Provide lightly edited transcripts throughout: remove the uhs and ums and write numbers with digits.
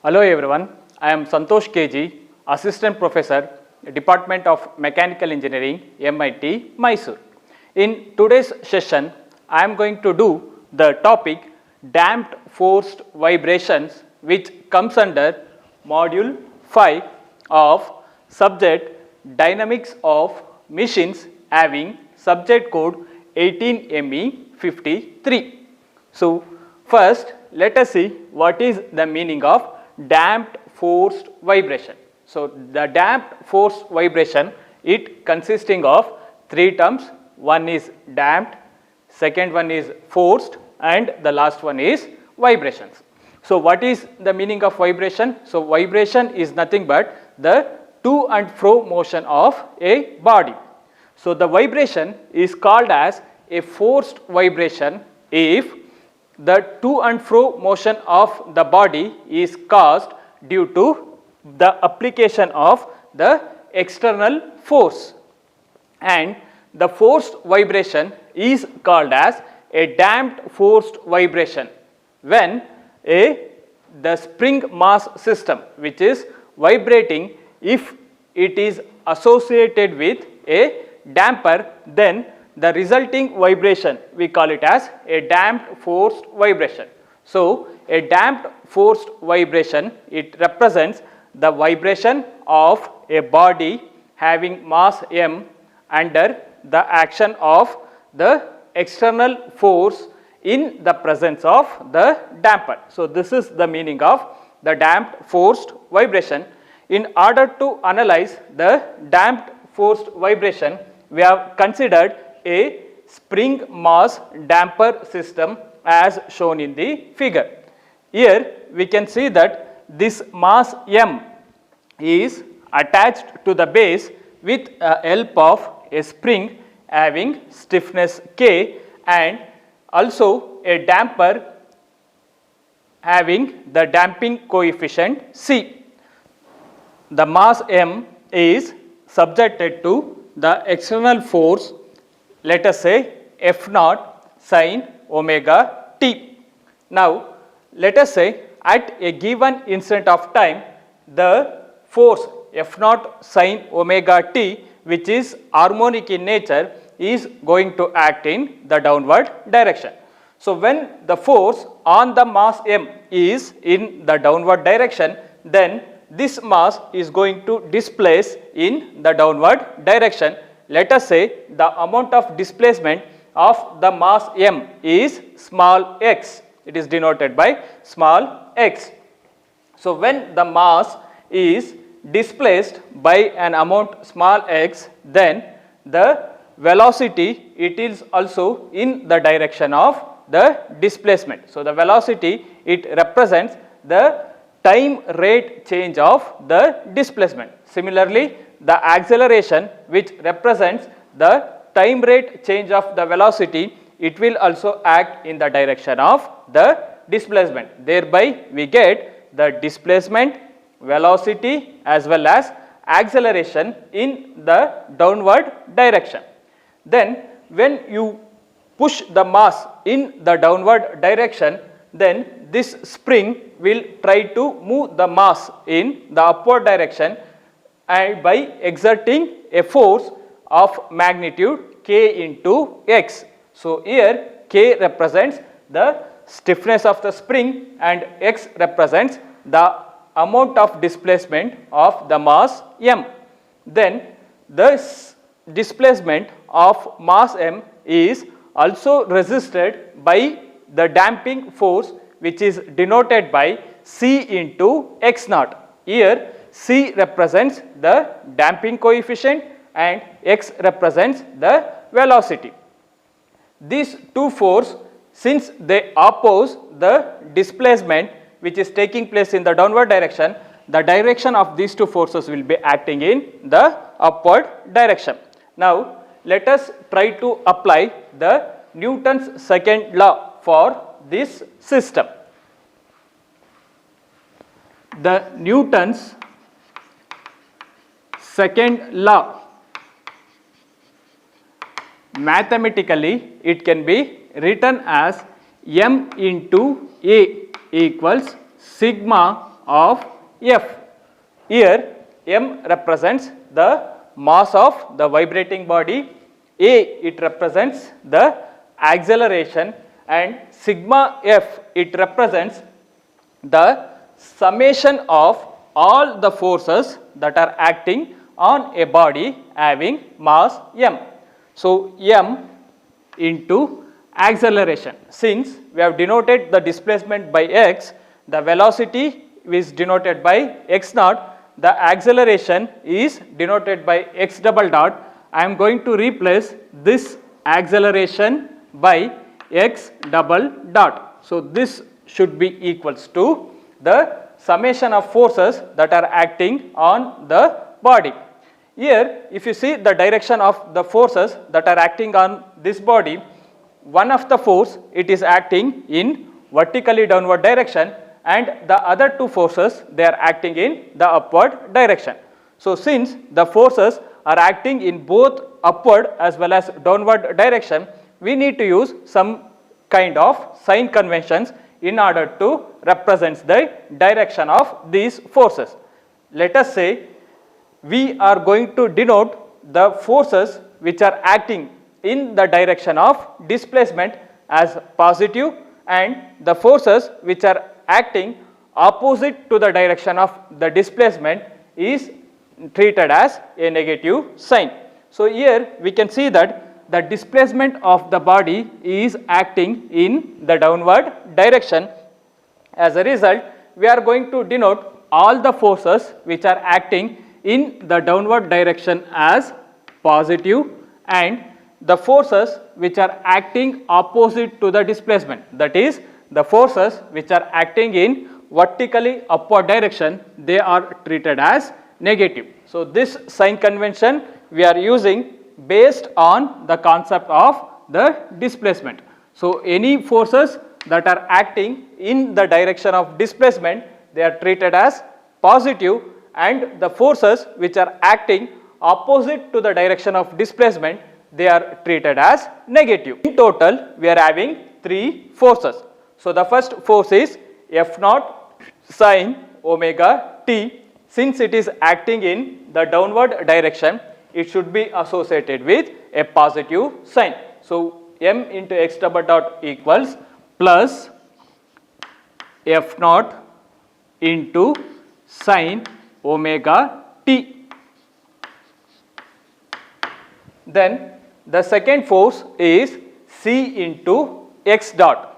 Hello everyone, I am Santosh KG, Assistant Professor, Department of Mechanical Engineering, MIT, Mysore. In today's session, I am going to do the topic damped forced vibrations, which comes under Module 5 of subject Dynamics of Machines, having subject code 18ME53. So, first let us see what is the meaning of damped forced vibration. So, the damped forced vibration, it consisting of three terms. One is damped, second one is forced, and the last one is vibrations. So, what is the meaning of vibration? So, vibration is nothing but the to and fro motion of a body. So, the vibration is called as a forced vibration if the to and fro motion of the body is caused due to the application of the external force, and the forced vibration is called as a damped forced vibration when the spring mass system which is vibrating, if it is associated with a damper, then the resulting vibration we call it as a damped forced vibration. So, a damped forced vibration, it represents the vibration of a body having mass m under the action of the external force in the presence of the damper. So, this is the meaning of the damped forced vibration. In order to analyze the damped forced vibration, we have considered a spring mass damper system as shown in the figure. Here we can see that this mass m is attached to the base with help of a spring having stiffness k and also a damper having the damping coefficient c. The mass m is subjected to the external force, let us say F naught sin omega t. Now, let us say at a given instant of time, the force F naught sin omega t, which is harmonic in nature, is going to act in the downward direction. So, when the force on the mass m is in the downward direction, then this mass is going to displace in the downward direction. Let us say the amount of displacement of the mass m is small x, it is denoted by small x. So, when the mass is displaced by an amount small x, then the velocity, it is also in the direction of the displacement. So, the velocity, it represents the time rate change of the displacement. Similarly, the acceleration, which represents the time rate change of the velocity, it will also act in the direction of the displacement. Thereby, we get the displacement, velocity as well as acceleration in the downward direction. Then, when you push the mass in the downward direction, then this spring will try to move the mass in the upward direction and by exerting a force of magnitude k into x. So, here k represents the stiffness of the spring and x represents the amount of displacement of the mass m. Then this displacement of mass m is also resisted by the damping force, which is denoted by c into x naught. Here c represents the damping coefficient and x represents the velocity. These two forces, since they oppose the displacement which is taking place in the downward direction, the direction of these two forces will be acting in the upward direction. Now, let us try to apply the Newton's second law for this system. The Newton's second law, mathematically it can be written as m into a equals sigma of F. Here m represents the mass of the vibrating body, a it represents the acceleration, and sigma f it represents the summation of all the forces that are acting on a body having mass m. So, m into acceleration, since we have denoted the displacement by x, the velocity is denoted by x naught, the acceleration is denoted by x double dot. I am going to replace this acceleration by x double dot. So, this should be equals to the summation of forces that are acting on the body. Here if you see the direction of the forces that are acting on this body, one of the force it is acting in vertically downward direction, and the other two forces they are acting in the upward direction. So, since the forces are acting in both upward as well as downward direction, we need to use some kind of sign conventions in order to represent the direction of these forces. Let us say we are going to denote the forces which are acting in the direction of displacement as positive, and the forces which are acting opposite to the direction of the displacement is treated as a negative sign. So, here we can see that the displacement of the body is acting in the downward direction. As a result, we are going to denote all the forces which are acting in the downward direction as positive, and the forces which are acting opposite to the displacement, that is the forces which are acting in vertically upward direction, they are treated as negative. So, this sign convention we are using based on the concept of the displacement. So, any forces that are acting in the direction of displacement, they are treated as positive, and the forces which are acting opposite to the direction of displacement, they are treated as negative. In total, we are having 3 forces. So, the first force is F naught sin omega t. Since it is acting in the downward direction, it should be associated with a positive sign. So, m into x double dot equals plus F naught into sin omega t. Then the second force is c into x dot.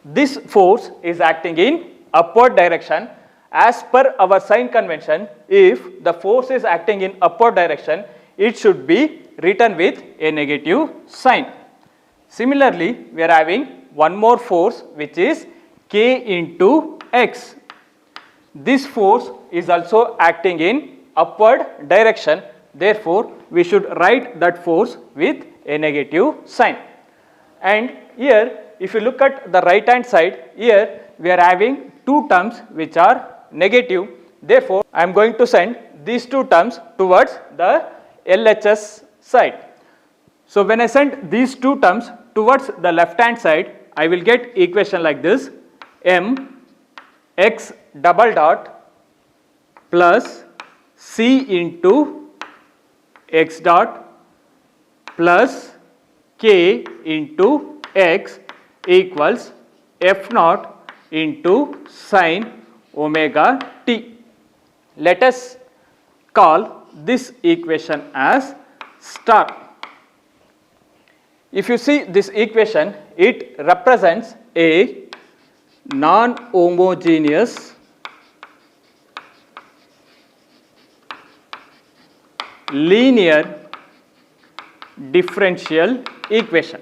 This force is acting in upward direction. As per our sign convention, if the force is acting in upward direction, it should be written with a negative sign. Similarly, we are having one more force which is k into x. This force is also acting in upward direction, therefore, we should write that force with a negative sign. And here if you look at the right hand side, here we are having two terms which are negative, therefore, I am going to send these two terms towards the LHS side. So, when I send these two terms towards the left hand side, I will get equation like this: m x double dot plus c into x dot plus k into x equals f naught into sin omega t. Let us call this equation as star. If you see this equation, it represents a non-homogeneous linear differential equation.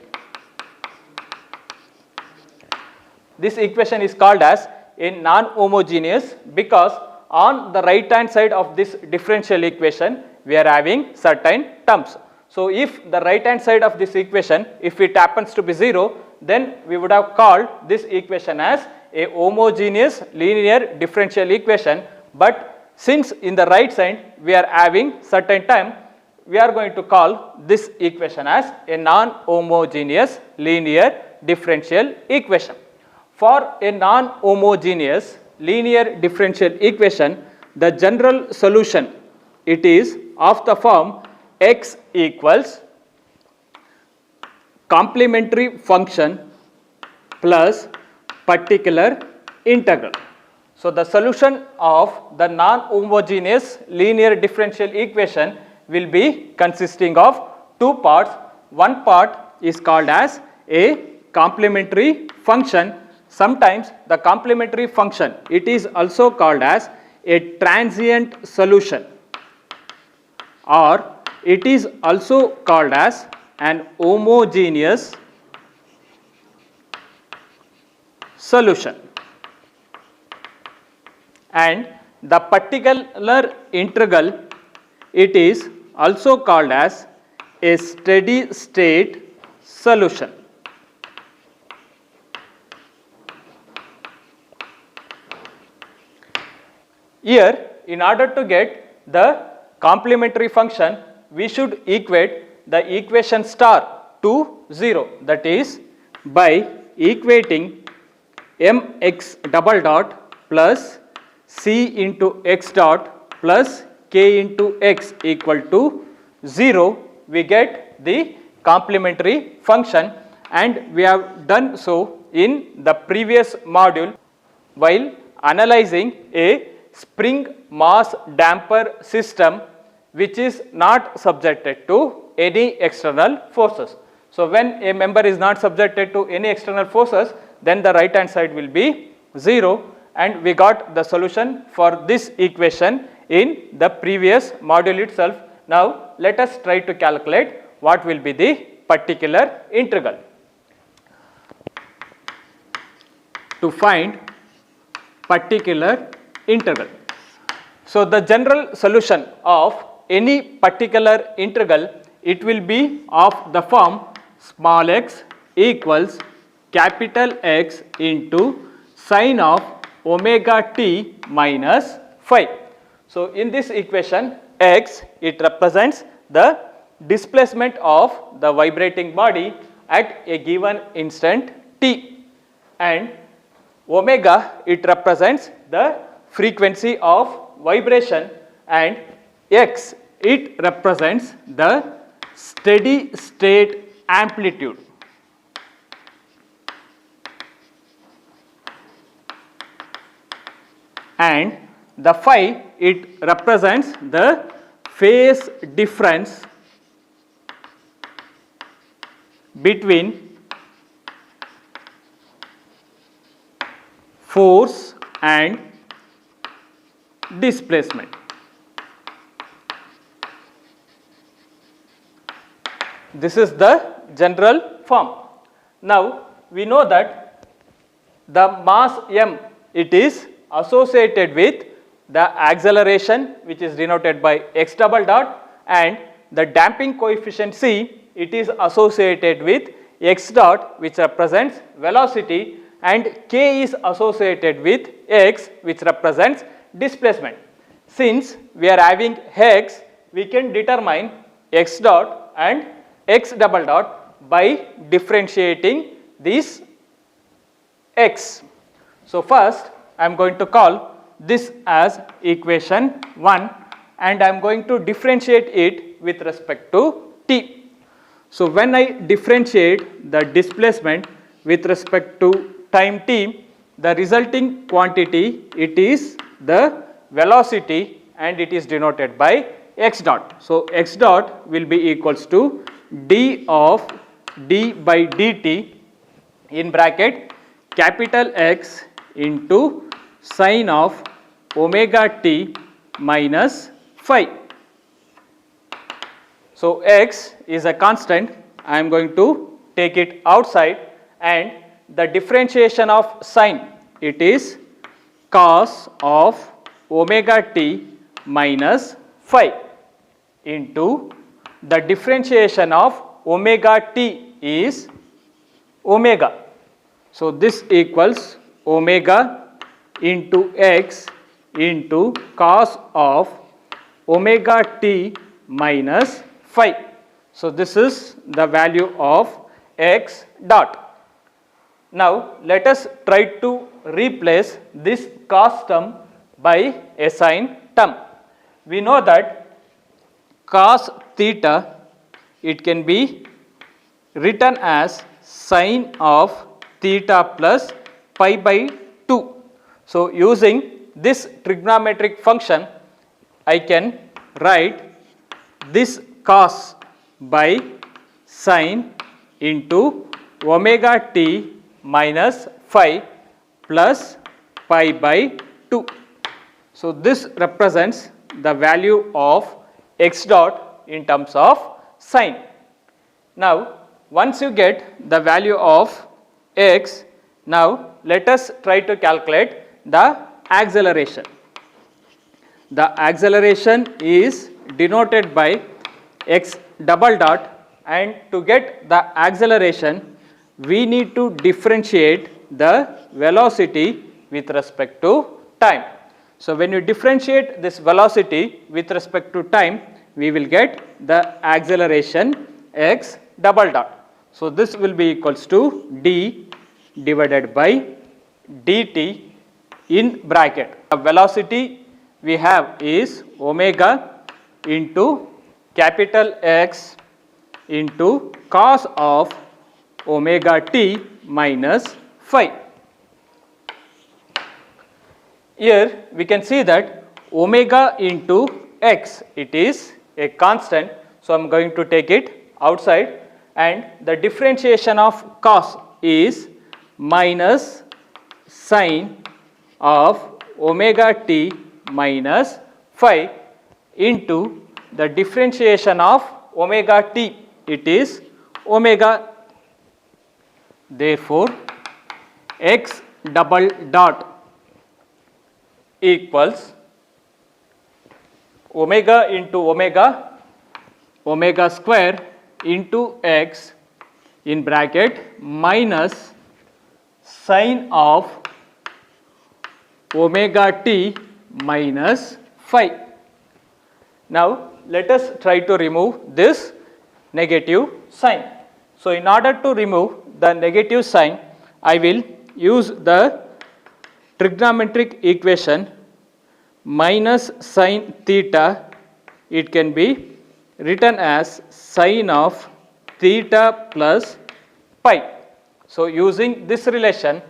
This equation is called as a non-homogeneous because on the right hand side of this differential equation, we are having certain terms. So, if the right hand side of this equation, if it happens to be 0, then we would have called this equation as a homogeneous linear differential equation, but since in the right side we are having certain term, we are going to call this equation as a non-homogeneous linear differential equation. for a non-homogeneous linear differential equation, the general solution, it is of the form x equals complementary function plus particular integral. So the solution of the non-homogeneous linear differential equation will be consisting of two parts. One part is called as a complementary function. Sometimes the complementary function, it is also called as a transient solution, or it is also called as an homogeneous solution. And the particular integral, it is also called as a steady state solution. Here, in order to get the complementary function, we should equate the equation star to 0, that is by equating mx double dot plus c into x dot plus k into x equal to 0, we get the complementary function, and we have done so in the previous module while analyzing a spring mass damper system which is not subjected to any external forces. So when a member is not subjected to any external forces, then the right hand side will be 0, and we got the solution for this equation in the previous module itself. Now let us try to calculate what will be the particular integral. To find particular integral. So the general solution of any particular integral, it will be of the form small x equals capital X into sine of omega t minus phi. So in this equation, x, it represents the displacement of the vibrating body at a given instant t, and omega, it represents the frequency of vibration, and x, it represents the steady state amplitude. And the phi, it represents the phase difference between force and displacement. This is the general form. Now we know that the mass m, it is associated with the acceleration which is denoted by x double dot, and the damping coefficient c, it is associated with x dot which represents velocity, and k is associated with x which represents displacement. Since we are having x, we can determine x dot and x double dot by differentiating this x. So first I am going to call this as equation 1, and I am going to differentiate it with respect to t. So when I differentiate the displacement with respect to time t, the resulting quantity, it is the velocity, and it is denoted by x dot. So x dot will be equals to d of d by dt in bracket capital X into sine of omega t minus phi. So x is a constant, I am going to take it outside, and the differentiation of sine, it is cos of omega t minus phi into the differentiation of omega t is omega. So this equals omega into x into cos of omega t minus phi. So this is the value of x dot. Now let us try to replace this cos term by a sin term. We know that cos theta, it can be written as sine of theta plus pi by 2. So using this trigonometric function, I can write this cos by sine into omega t minus phi plus pi by 2. So this represents the value of x dot in terms of sine. Now once you get the value of x, now let us try to calculate the acceleration. The acceleration is denoted by x double dot, and to get the acceleration we need to differentiate the velocity with respect to time. So when you differentiate this velocity with respect to time, we will get the acceleration x double dot. So this will be equals to d divided by dt in bracket. The velocity we have is omega into capital X into cos of omega t minus phi. Here we can see that omega into x, it is a constant, so I am going to take it outside, and the differentiation of cos is minus sine of omega t minus phi into the differentiation of omega t, it is omega. Therefore x double dot equals omega into omega, omega square into x in bracket minus sine of omega t minus phi. Now let us try to remove this negative sign. So in order to remove the negative sign, I will use the trigonometric equation minus sine theta, it can be written as sine of theta plus pi. So using this relation,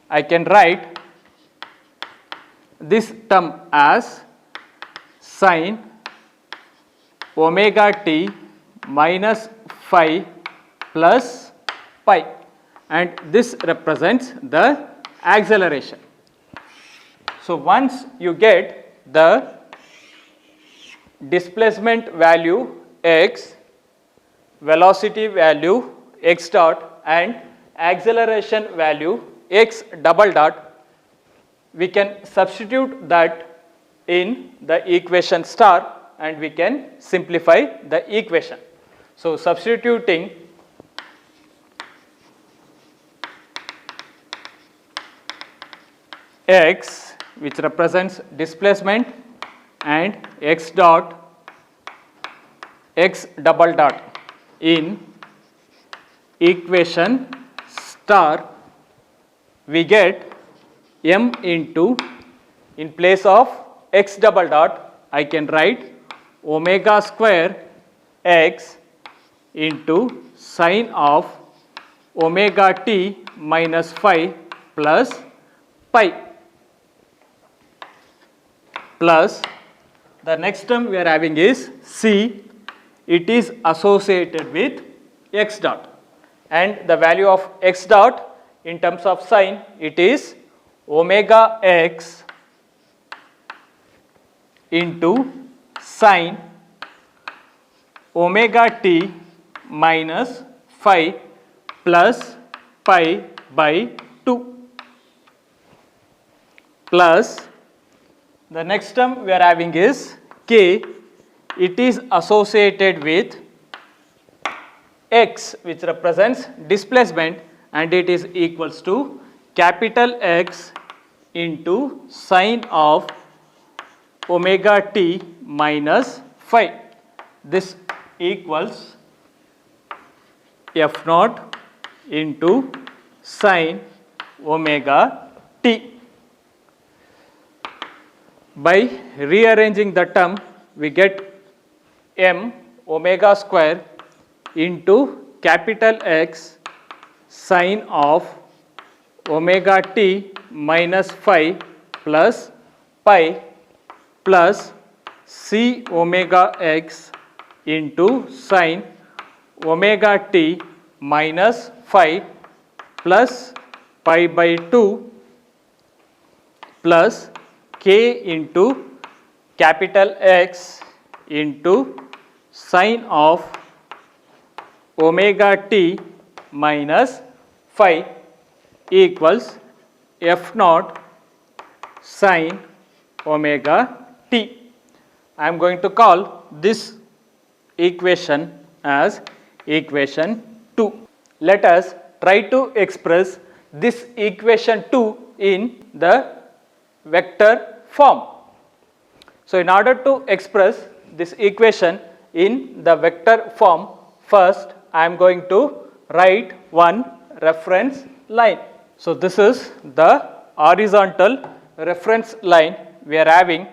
I can write this term as sine omega t minus phi plus pi, and this represents the acceleration. So once you get the displacement value x, velocity value x dot, and acceleration value x double dot, we can substitute that in the equation star and we can simplify the equation. So substituting x, which represents displacement, and x dot, x double dot in equation star, we get m into, in place of x double dot, I can write omega square x into sine of omega t minus phi plus pi, plus the next term we are having is c, it is associated with x dot, and the value of x dot in terms of sine, it is omega x into sine omega t minus phi plus pi by 2, plus the next term we are having is k, it is associated with x, which represents displacement, and it is equals to capital X into sine of omega t minus phi. This equals f naught into sine omega t. By rearranging the term, we get m omega square into capital X sine of omega t minus phi plus pi plus c omega x into sine omega t minus phi plus pi by 2 plus k into capital X into sine of omega t minus phi equals f naught sine omega t. I am going to call this equation as equation 2. Let us try to express this equation 2 in the vector form. So, in order to express this equation in the vector form, first I am going to write one reference line. So, this is the horizontal reference line we are having.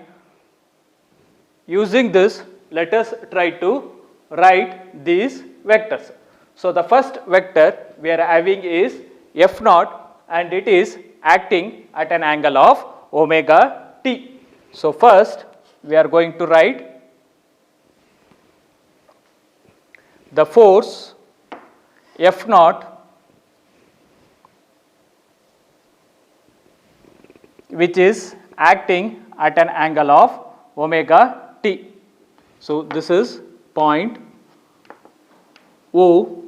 Using this, let us try to write these vectors. So, the first vector we are having is f naught and it is acting at an angle of omega t. So, first we are going to write the force f naught which is acting at an angle of omega t. So, this is point O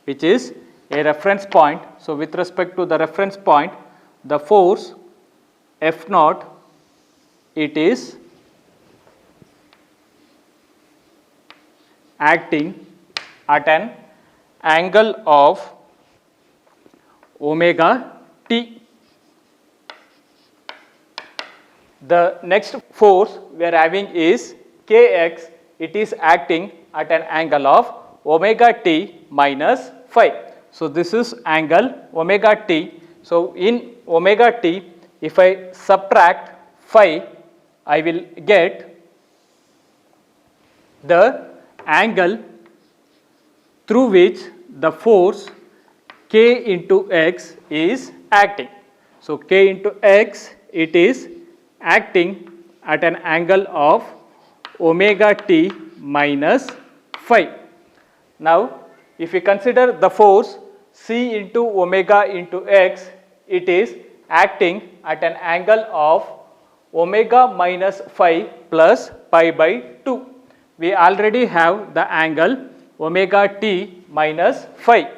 which is a reference point. So, with respect to the reference point, the force F naught, it is acting at an angle of omega t. The next force we are having is kx, it is acting at an angle of omega t minus phi. So, this is angle omega t. So, in omega t, if I subtract phi, I will get the angle through which the force k into x is acting. So, k into x, it is acting at an angle of omega t minus phi. Now, if we consider the force c into omega into x, it is acting at an angle of omega minus phi plus pi by 2. We already have the angle omega t minus phi.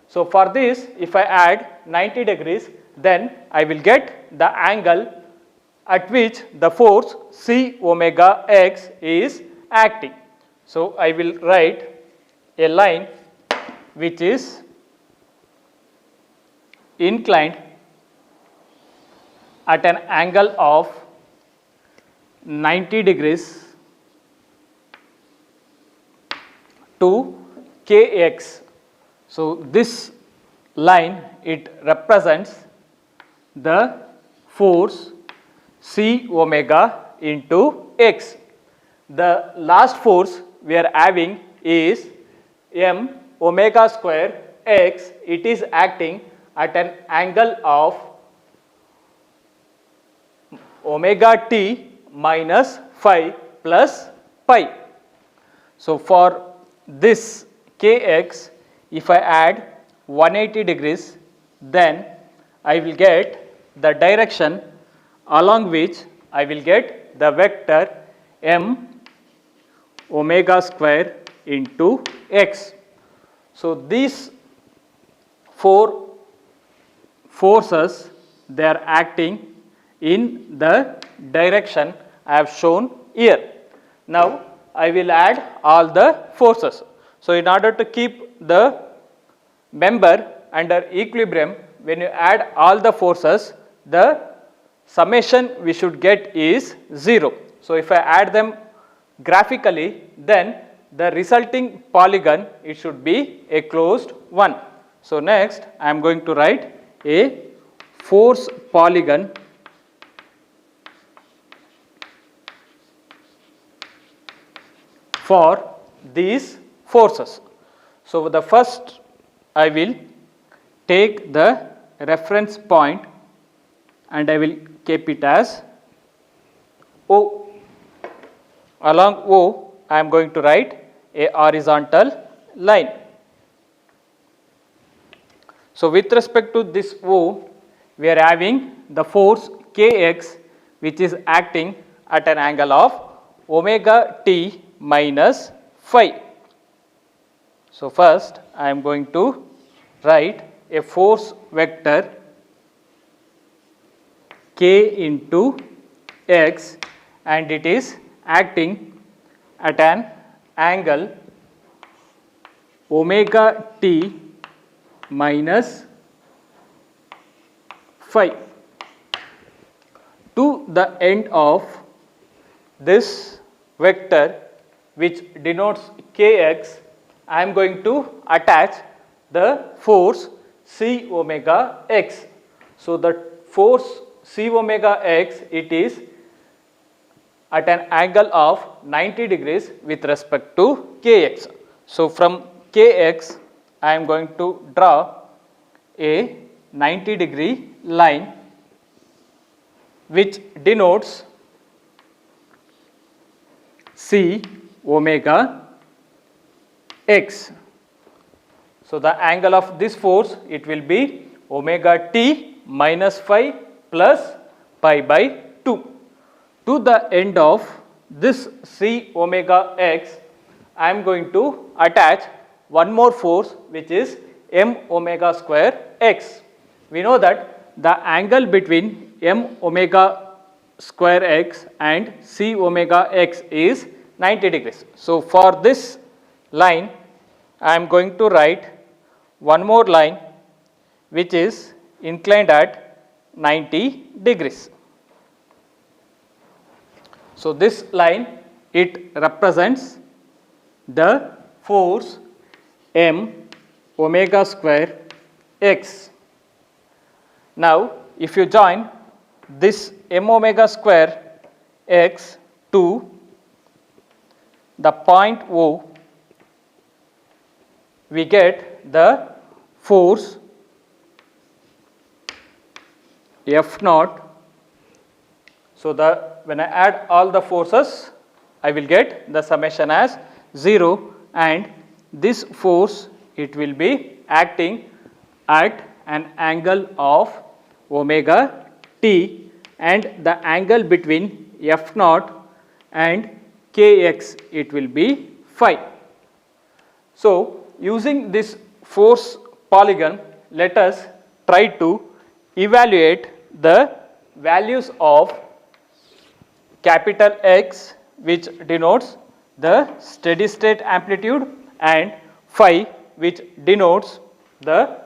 So, for this, if I add 90 degrees, then I will get the angle at which the force c omega x is acting. So, I will write a line which is inclined at an angle of 90 degrees to kx. So, this line, it represents the force c omega into x. The last force we are having is m omega square x, it is acting at an angle of omega t minus phi plus pi. So, for this kx, if I add 180 degrees, then I will get the direction along which I will get the vector m omega square into x. So, these four forces, they are acting in the direction I have shown here. Now, I will add all the forces. So, in order to keep the member under equilibrium, when you add all the forces, the summation we should get is 0. So, if I add them graphically, then the resulting polygon, it should be a closed one. So next I am going to write a force polygon for these forces. So the first I will take the reference point and I will keep it as O. Along O I am going to write a horizontal line. So with respect to this O, we are having the force Kx which is acting at an angle of omega t minus phi. So first I am going to write a force vector k into x and it is acting at an angle omega t minus phi. To the end of this vector which denotes kx, I am going to attach the force c omega x. So the force c omega x, it is at an angle of 90 degrees with respect to kx. So from kx I am going to draw a 90 degree line which denotes c omega x. So the angle of this force, it will be omega t minus phi plus pi by 2. To the end of this c omega x, I am going to attach one more force which is m omega square x. We know that the angle between m omega square x and c omega x is 90 degrees. So for this line I am going to write one more line which is inclined at 90 degrees. So this line, it represents the force m omega square x. Now if you join this m omega square x to the point O, we get the force F naught. So when I add all the forces, I will get the summation as 0, and this force, it will be acting at an angle of omega t, and the angle between F naught and kx, it will be phi. So using this force polygon, let us try to evaluate the values of capital X, which denotes the steady state amplitude, and phi, which denotes the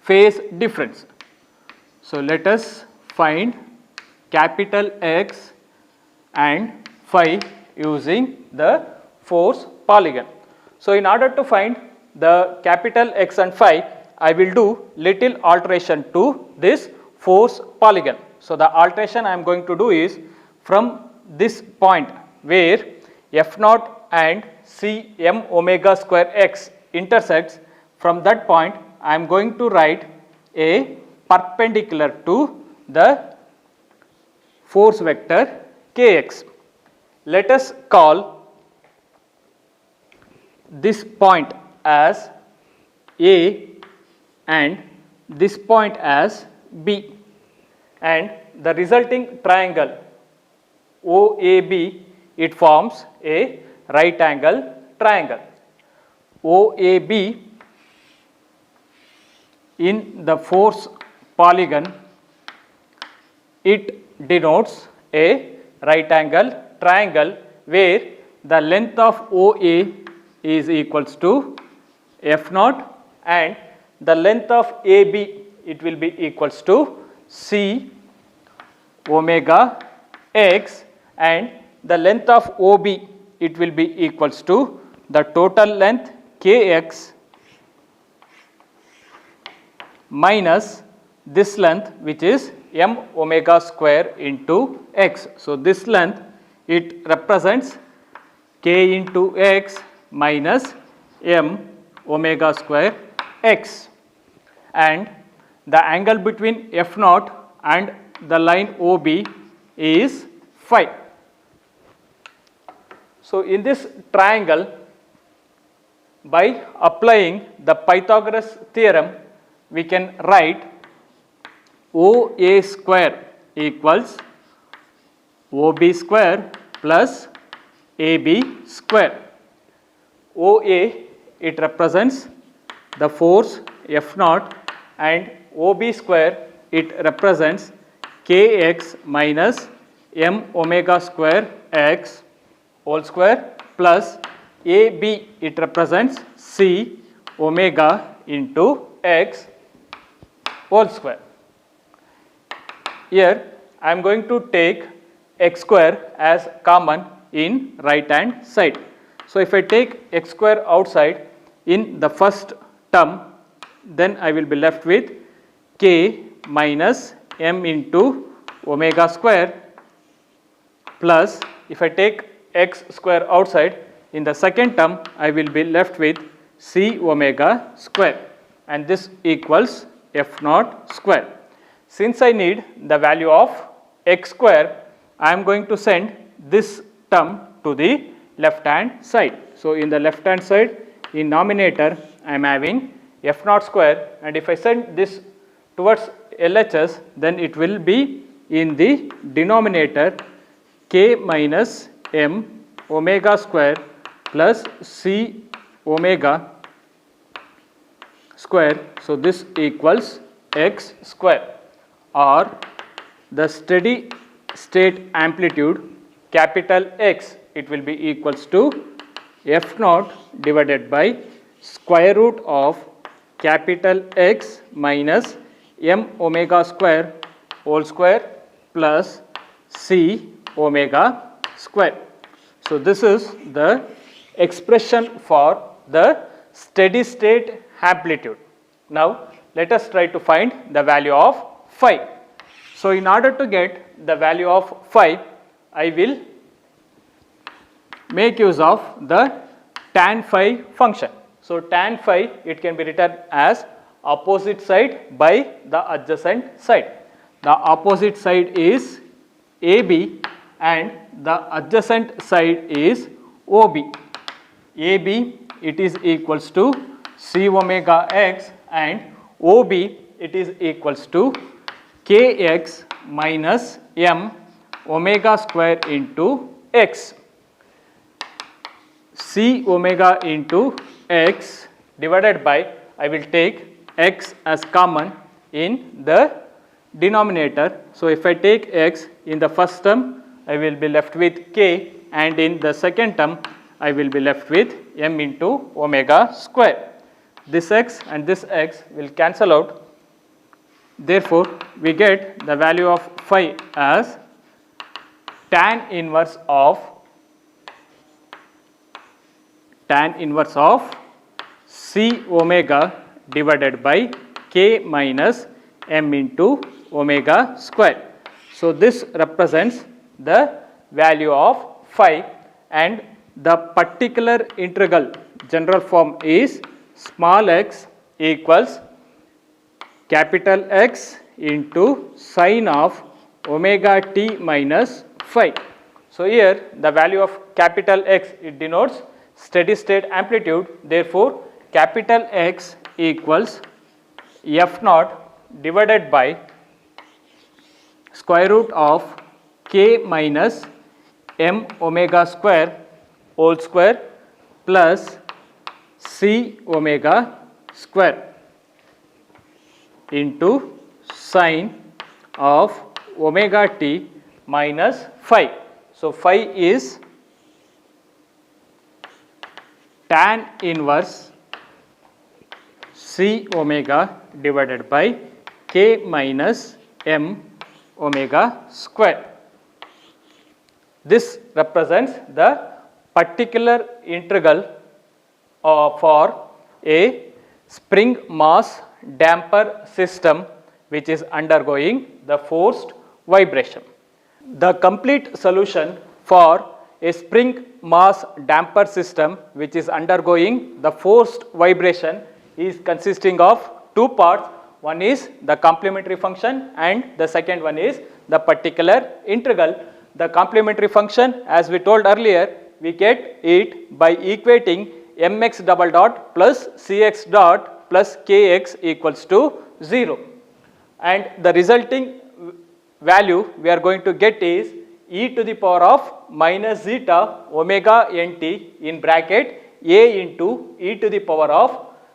phase difference. So let us find capital X and phi using the force polygon. So in order to find the capital X and phi, I will do little alteration to this force polygon. So the alteration I am going to do is, from this point where F naught and c m omega square x intersects, from that point I am going to write a perpendicular to the force vector kx. Let us call this point as A and this point as B, and the resulting triangle OAB, it forms a right angle triangle. OAB in the force polygon, it denotes a right angle triangle where the length of OA is equals to F naught and the length of AB, it will be equals to C omega x, and the length of OB, it will be equals to the total length kx minus this length, which is m omega square into x. So, this length, it represents k into x minus m omega square x, and the angle between f naught and the line OB is phi. So, in this triangle, by applying the Pythagoras theorem, we can write OA square equals OB square plus AB square. OA, it represents the force F naught, and OB square, it represents Kx minus m omega square x whole square plus AB, it represents C omega into x whole square. Here I am going to take x square as common in right hand side. So, if I take x square outside in the first term, then I will be left with k minus m into omega square plus, if I take x square outside in the second term, I will be left with c omega square, and this equals f naught square. Since I need the value of x square, I am going to send this term to the left hand side. So, in the left hand side, in numerator, I am having f naught square, and if I send this towards LHS, then it will be in the denominator k minus m omega square plus c omega square. So, this equals x square, or the steady state amplitude capital X, it will be equals to f naught divided by square root of capital X minus m omega square whole square plus c omega square. So, this is the expression for the steady state amplitude. Now, let us try to find the value of phi. So, in order to get the value of phi, I will make use of the tan phi function. So, tan phi, it can be written as opposite side by the adjacent side. The opposite side is AB and the adjacent side is OB. AB, it is equals to c omega x, and OB, it is equals to kx minus m omega square into x. C omega into x divided by, I will take x as common in the denominator. So, if I take x in the first term, I will be left with k, and in the second term, I will be left with m into omega square. This x and this x will cancel out. Therefore, we get the value of phi as tan inverse of c omega divided by k minus m into omega square. So, this represents the value of phi, and the particular integral general form is small x equals capital X into sine of omega t minus phi. So, here the value of capital X, it denotes steady state amplitude. Therefore, capital X equals f naught divided by square root of k minus m omega square whole square plus c omega square into sine of omega t minus phi. So, phi is tan inverse c omega divided by k minus m omega square. This represents the particular integral for a spring mass damper system which is undergoing the forced vibration. The complete solution for a spring mass damper system which is undergoing the forced vibration is consisting of two parts. One is the complementary function and the second one is the particular integral. The complementary function, as we told earlier, we get it by equating mx double dot plus cx dot plus kx equals to 0, and the resulting value we are going to get is e to the power of minus zeta omega nt in bracket a into e to the power of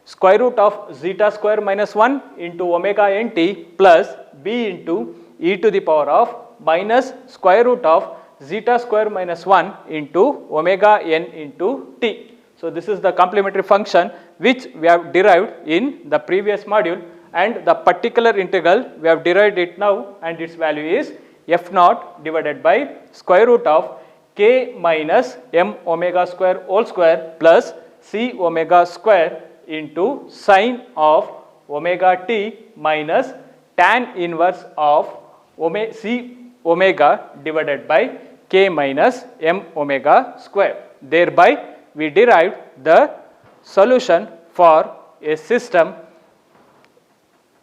square root of zeta square minus 1 into omega nt plus b into e to the power of minus square root of zeta square minus 1 into omega n into t. So, this is the complementary function which we have derived in the previous module, and the particular integral we have derived it now, and its value is f naught divided by square root of k minus m omega square whole square plus c omega square into sine of omega t minus tan inverse of c omega divided by k minus m omega square. Thereby we derived the solution for a system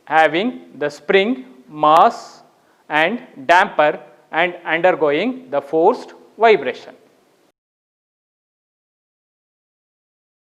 having the spring, mass and damper and undergoing the forced vibration.